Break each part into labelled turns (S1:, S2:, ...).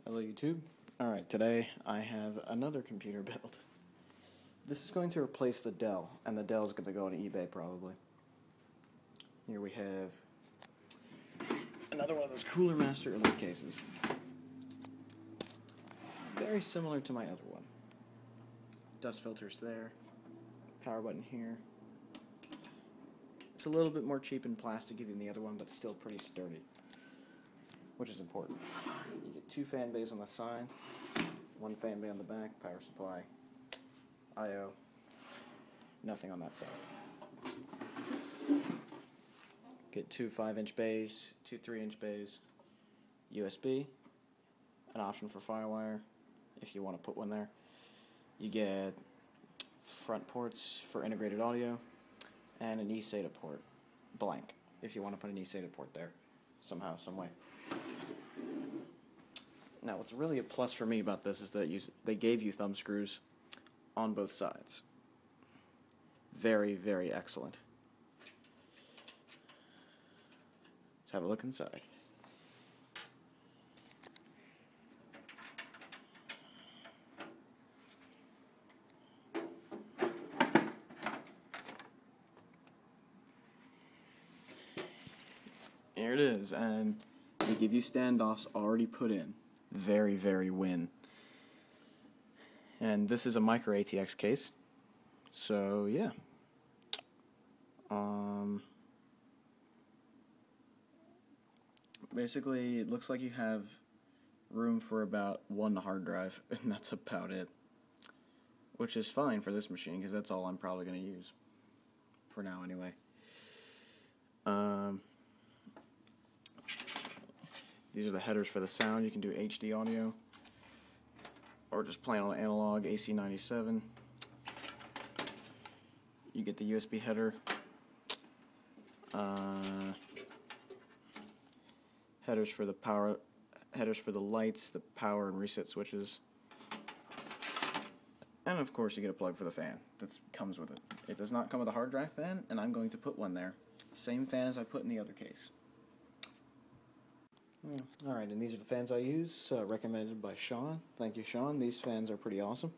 S1: Hello YouTube. Alright, today I have another computer build. This is going to replace the Dell, and the Dell is going to go on eBay probably. Here we have another one of those Cooler Master Elite cases. Very similar to my other one. Dust filters there, power button here. It's a little bit more cheap in plastic than the other one, but still pretty sturdy, which is important. You get 2 fan bays on the side, 1 fan bay on the back, power supply, I/O, nothing on that side. Get 2 5-inch bays, 2 3-inch bays, USB, an option for FireWire if you want to put one there. You get front ports for integrated audio, and an eSATA port, blank, if you want to put an eSATA port there, somehow, some way. Now, what's really a plus for me about this is that they gave you thumb screws on both sides. Very, very excellent. Let's have a look inside. Here it is, and they give you standoffs already put in. Very, very win. And this is a micro ATX case, so yeah. Basically, it looks like you have room for about 1 hard drive, and that's about it. Which is fine for this machine, because that's all I'm probably going to use. For now, anyway. These are the headers for the sound. You can do HD audio, or just plain on analog AC97. You get the USB header, headers for the power, headers for the lights, the power and reset switches, and of course you get a plug for the fan that comes with it. It does not come with a hard drive fan, and I'm going to put one there. Same fan as I put in the other case. Alright, and these are the fans I use, recommended by Sean. Thank you, Sean. These fans are pretty awesome.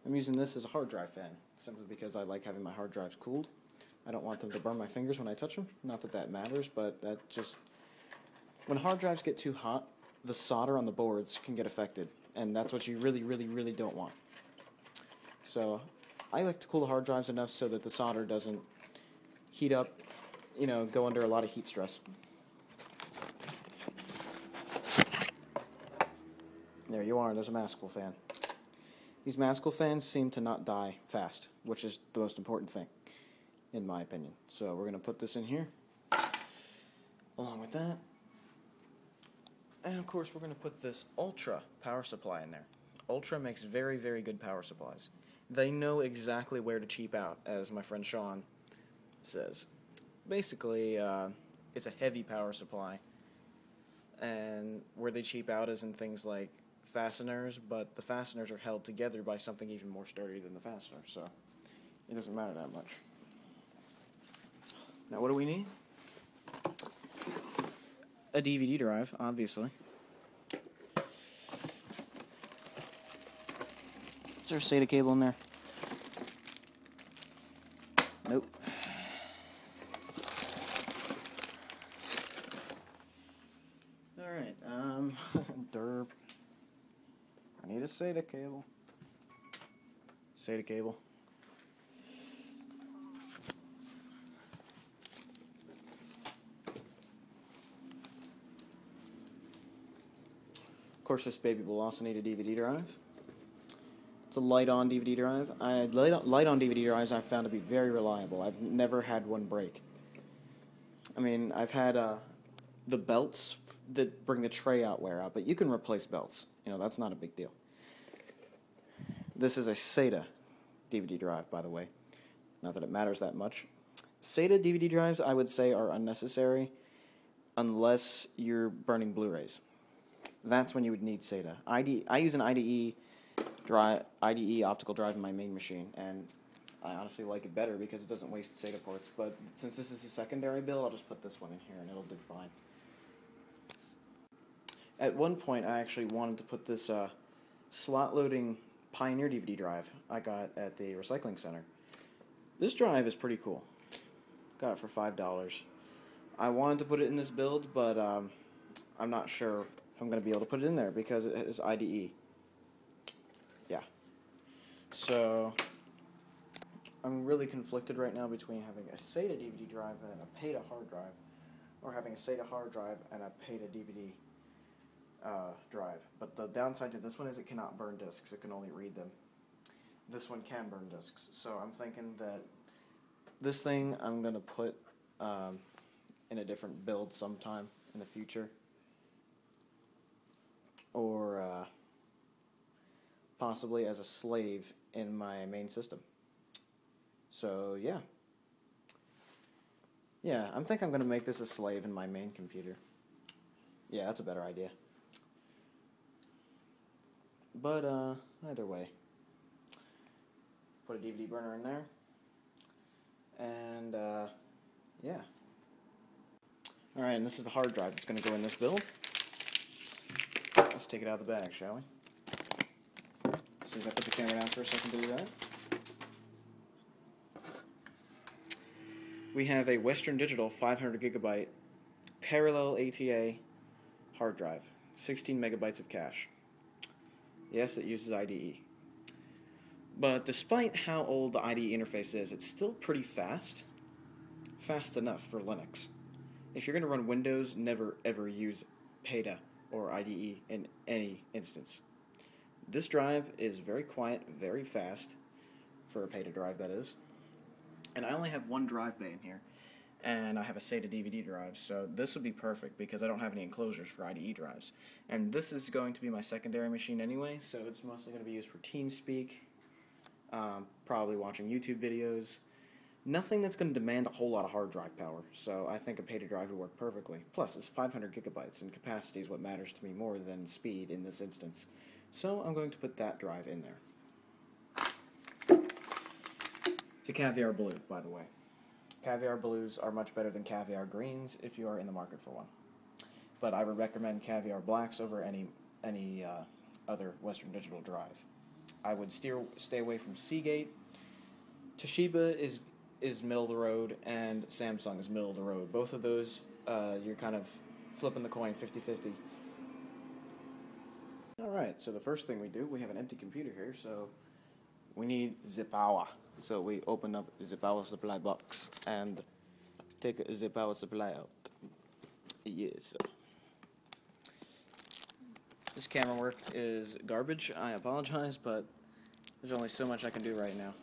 S1: I'm using this as a hard drive fan, simply because I like having my hard drives cooled. I don't want them to burn my fingers when I touch them. Not that that matters, but that just... When hard drives get too hot, the solder on the boards can get affected, and that's what you really, really, really don't want. So, I like to cool the hard drives enough so that the solder doesn't heat up, go under a lot of heat stress. There you are, there's a Maskell fan. These Maskell fans seem to not die fast, which is the most important thing, in my opinion. So we're going to put this in here, along with that. And of course we're going to put this Ultra power supply in there. Ultra makes very, very good power supplies. They know exactly where to cheap out, as my friend Sean says. Basically, it's a heavy power supply, and where they cheap out is in things like fasteners, but the fasteners are held together by something even more sturdy than the fastener, so it doesn't matter that much. Now, what do we need? A DVD drive, obviously. Is there a SATA cable in there? Nope. Alright, derp. I need a SATA cable. SATA cable. Of course, this baby will also need a DVD drive. It's a light-on DVD drive. Light-on DVD drives I've found to be very reliable. I've never had one break. I mean, I've had the belts that bring the tray out wear out, but you can replace belts. That's not a big deal. This is a SATA DVD drive, by the way. Not that it matters that much. SATA DVD drives, I would say, are unnecessary unless you're burning Blu-rays. That's when you would need SATA. I use an IDE optical drive in my main machine, and I honestly like it better because it doesn't waste SATA ports. But since this is a secondary build, I'll just put this one in here, and it'll do fine. At one point, I actually wanted to put this slot-loading Pioneer DVD drive I got at the recycling center. This drive is pretty cool. Got it for $5. I wanted to put it in this build, but I'm not sure if I'm going to be able to put it in there because it is IDE. Yeah. So, I'm really conflicted right now between having a SATA DVD drive and a PATA hard drive, or having a SATA hard drive and a PATA DVD drive. But the downside to this one is it cannot burn discs, it can only read them. This one can burn discs, so I'm thinking that this thing I'm going to put in a different build sometime in the future. Or possibly as a slave in my main system. So, yeah. Yeah, I think I'm going to make this a slave in my main computer. Yeah, that's a better idea. But, either way. Put a DVD burner in there. And, yeah. Alright, and this is the hard drive that's going to go in this build. Let's take it out of the bag, shall we? As soon as I put the camera down for a second to do that. We have a Western Digital 500 gigabyte parallel ATA hard drive. 16 megabytes of cache. Yes, it uses IDE. But despite how old the IDE interface is, it's still pretty fast. Fast enough for Linux. If you're going to run Windows, never ever use PATA or IDE in any instance. This drive is very quiet, very fast, for a PATA drive that is. And I only have one drive bay in here, and I have a SATA DVD drive, so this would be perfect because I don't have any enclosures for IDE drives. And this is going to be my secondary machine anyway, so it's mostly going to be used for TeamSpeak, probably watching YouTube videos. Nothing that's going to demand a whole lot of hard drive power, so I think a PATA drive would work perfectly. Plus, it's 500 gigabytes, and capacity is what matters to me more than speed in this instance. So I'm going to put that drive in there. It's a Caviar Blue, by the way. Caviar Blues are much better than Caviar Greens if you are in the market for one. But I would recommend Caviar Blacks over any other Western Digital drive. I would stay away from Seagate. Toshiba is middle of the road, and Samsung is middle of the road. Both of those, you're kind of flipping the coin 50-50. Alright, so the first thing we do, we have an empty computer here, so we need the power. So we open up the power supply box and take the power supply out. Yes. This camera work is garbage. I apologize, but there's only so much I can do right now.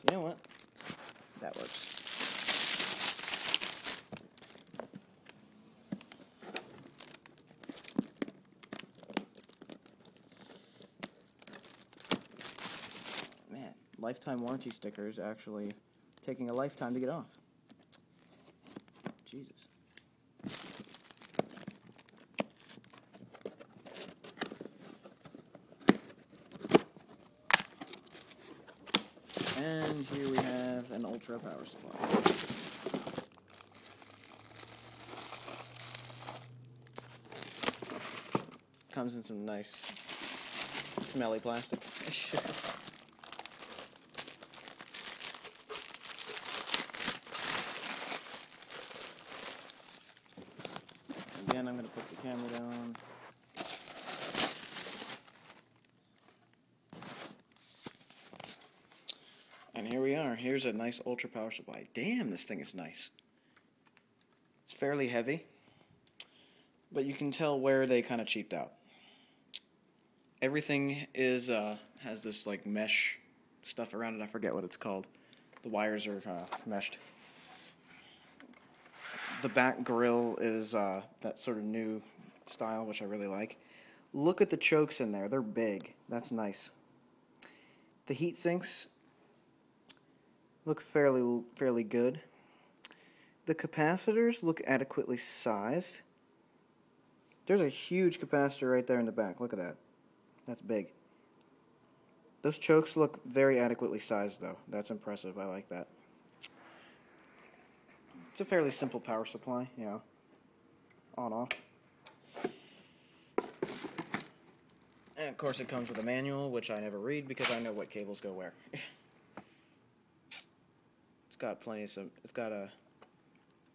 S1: You know what? That works. Man, lifetime warranty sticker is actually taking a lifetime to get off. Jesus. And here we have an ultra power supply. Comes in some nice smelly plastic. Again, I'm going to put the camera down. And here we are. Here's a nice ultra power supply. Damn, this thing is nice. It's fairly heavy, but you can tell where they kind of cheaped out. Everything is has this like mesh stuff around it. I forget what it's called. The wires are meshed. The back grill is that sort of new style, which I really like. Look at the chokes in there. They're big. That's nice. The heat sinks look fairly good. The capacitors look adequately sized. There's a huge capacitor right there in the back. Look at that. That's big. Those chokes look very adequately sized, though. That's impressive. I like that. It's a fairly simple power supply, you know, on off. And of course it comes with a manual, which I never read because I know what cables go where. It's got it's got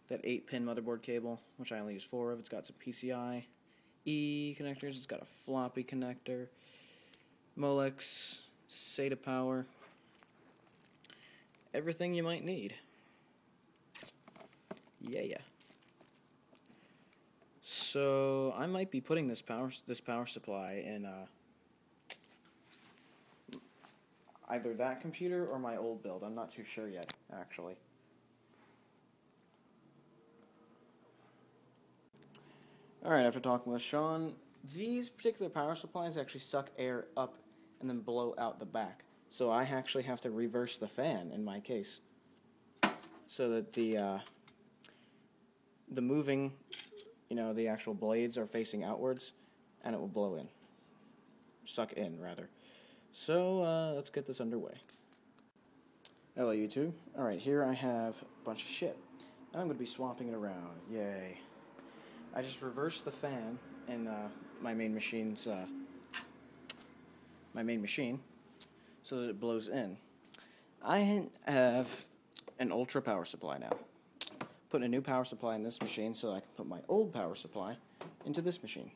S1: that 8-pin motherboard cable, which I only use 4 of. It's got some PCI E connectors. It's got a floppy connector, Molex, SATA power, everything you might need. Yeah. So I might be putting this power supply in either that computer or my old build. I'm not too sure yet, actually. Alright, after talking with Sean, these particular power supplies actually suck air up and then blow out the back. So I actually have to reverse the fan in my case, so that the moving, you know, the actual blades are facing outwards, and it will blow in. Suck in, rather. So, let's get this underway. Hello, YouTube. Alright, here I have a bunch of shit. And I'm going to be swapping it around. Yay. I just reversed the fan in my main machine, so that it blows in. I have an ultra power supply now. Putting a new power supply in this machine so that I can put my old power supply into this machine.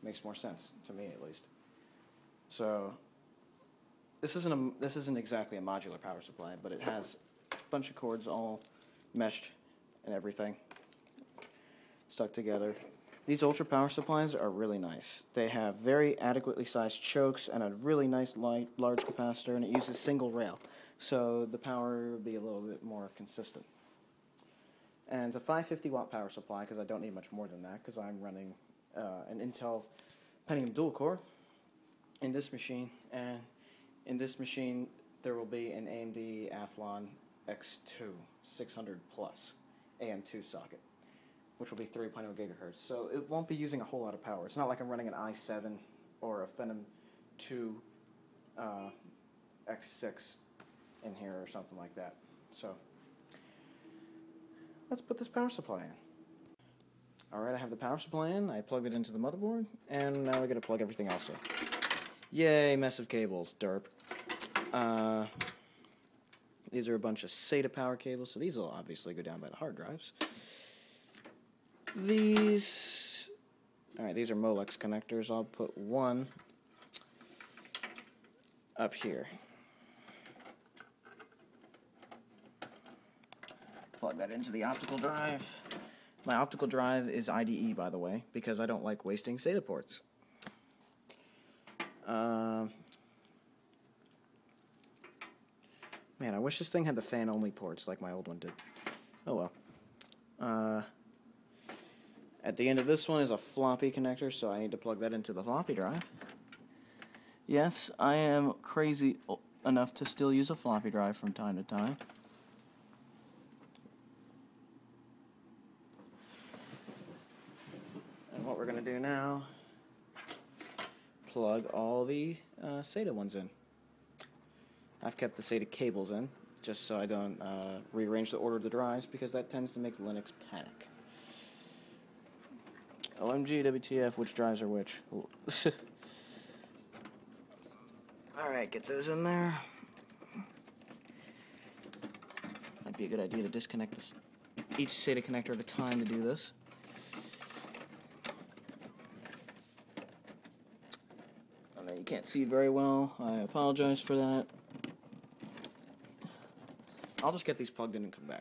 S1: Makes more sense, to me at least. So, this isn't exactly a modular power supply, but it has a bunch of cords all meshed and everything stuck together. These ultra power supplies are really nice. They have very adequately sized chokes and a really nice large capacitor, and it uses single rail, so the power will be a little bit more consistent. And it's a 550 watt power supply because I don't need much more than that because I'm running an Intel Pentium dual core in this machine, and in this machine there will be an AMD Athlon X2 600 plus AM2 socket, which will be 3.0 gigahertz. So it won't be using a whole lot of power. It's not like I'm running an i7 or a Phenom 2 X6 in here or something like that. So let's put this power supply in. Alright, I have the power supply in. I plugged it into the motherboard, and now we gotta plug everything else in. Yay, mess of cables, derp. These are a bunch of SATA power cables, so these will obviously go down by the hard drives. These are Molex connectors. I'll put one up here. Plug that into the optical drive. My optical drive is IDE, by the way, because I don't like wasting SATA ports. Man, I wish this thing had the fan-only ports like my old one did. Oh well. At the end of this one is a floppy connector, so I need to plug that into the floppy drive. Yes, I am crazy enough to still use a floppy drive from time to time. And what we're going to do now, plug all the SATA ones in. I've kept the SATA cables in, just so I don't rearrange the order of the drives, because that tends to make Linux panic. OMG, WTF, which drives are which? Alright, get those in there. Might be a good idea to disconnect each SATA connector at a time to do this. I know you can't see very well. I apologize for that. I'll just get these plugged in and come back.